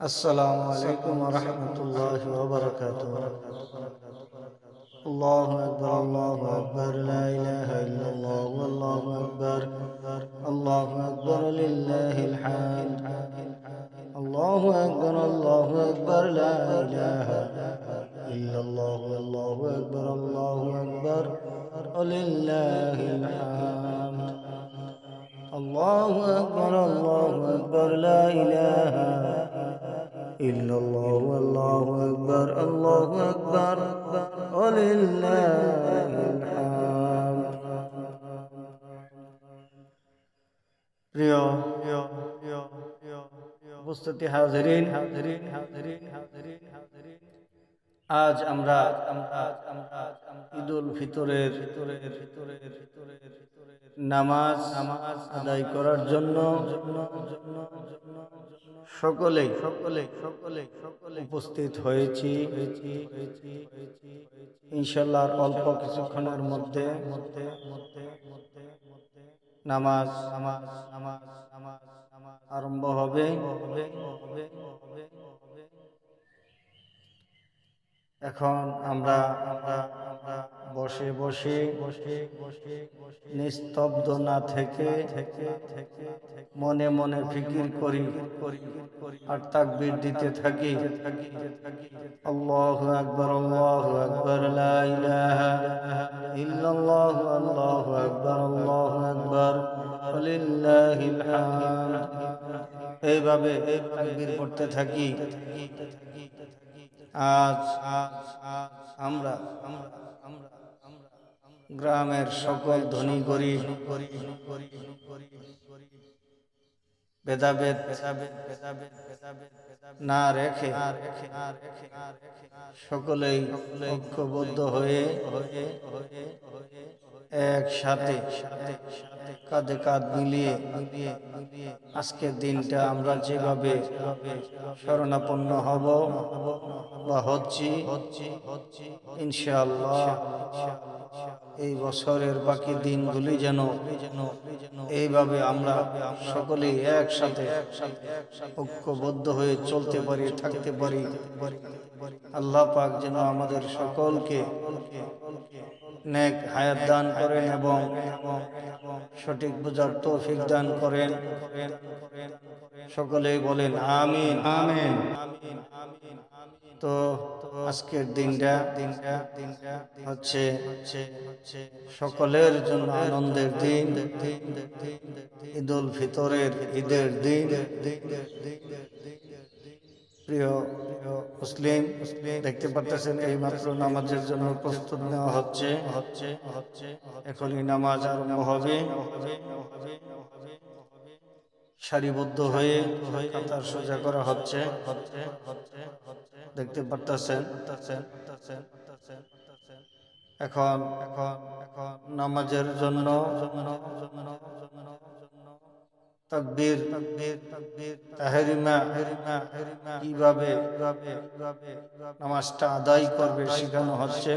السلام عليكم ورحمة الله وبركاته. الله أكبر الله أكبر لا إله إلا الله والله أكبر الله أكبر لله الحمد الله أكبر لا إله إلا الله والله أكبر ولله الحمد الله أكبر لا إله إلا الله والله أكبر ولله الحمد. প্রিয় উপস্থিতি হাজিরিন, আজ আমরা ঈদুল ফিতরের নামাজ আদায় করার জন্য সকলে উপস্থিত হয়েছি। ইনশাআল্লাহ অল্প কিছুক্ষণের মধ্যে নামাজ আরম্ভ হবে। এখন আমরা বসে নিস্তব্ধ না থেকে মনে মনে ফিকির করি আর তাকবীর দিতে থাকি। আল্লাহু আকবার লা ইলাহা ইল্লাল্লাহ আল্লাহু আকবার ওয়ালিল্লাহিল হামদ। এইভাবে তাকবীর পড়তে থাকি। আজ আমরা গ্রামের সকল ধনী গরিব ভেদাভেদ না রেখে সকলেই ঐক্যবদ্ধ হয়ে একসাথে কাঁধে কাঁধ মিলিয়ে আজকের দিনটা আমরা যেভাবে শরণাপন্ন হব বা হচ্ছি ইনশাআল্লাহ এই বছরের বাকি দিনগুলি যেন এইভাবে আমরা সকলেই একসাথে ঐক্যবদ্ধ হয়ে চলতে পারি, থাকতে পারি। আল্লাহ পাক যেন আমাদের সকলকে নেক হায়াত দান করেন এবং সঠিক বুঝার তৌফিক দান করেন। সকলেই বলেন আমিন আমিন। তো আজকের দিনটা হচ্ছে সকলের জন্য আনন্দের দিন, ঈদুল ফিতরের ঈদের দিন। প্রিয় মুসলিম, দেখতে পাচ্ছেন এই মাত্র নামাজের জন্য প্রস্তুত নেওয়া হচ্ছে। এখনই নামাজ আরম্ভ হবে। সারিবদ্ধ হয়ে কাতার সোজা করা হচ্ছে। দেখতে পাচ্ছেন এখন নামাজের জন্য তাকবীর তাহরিমা কিভাবে নামাজটা আদায় করবে শেখানো হচ্ছে।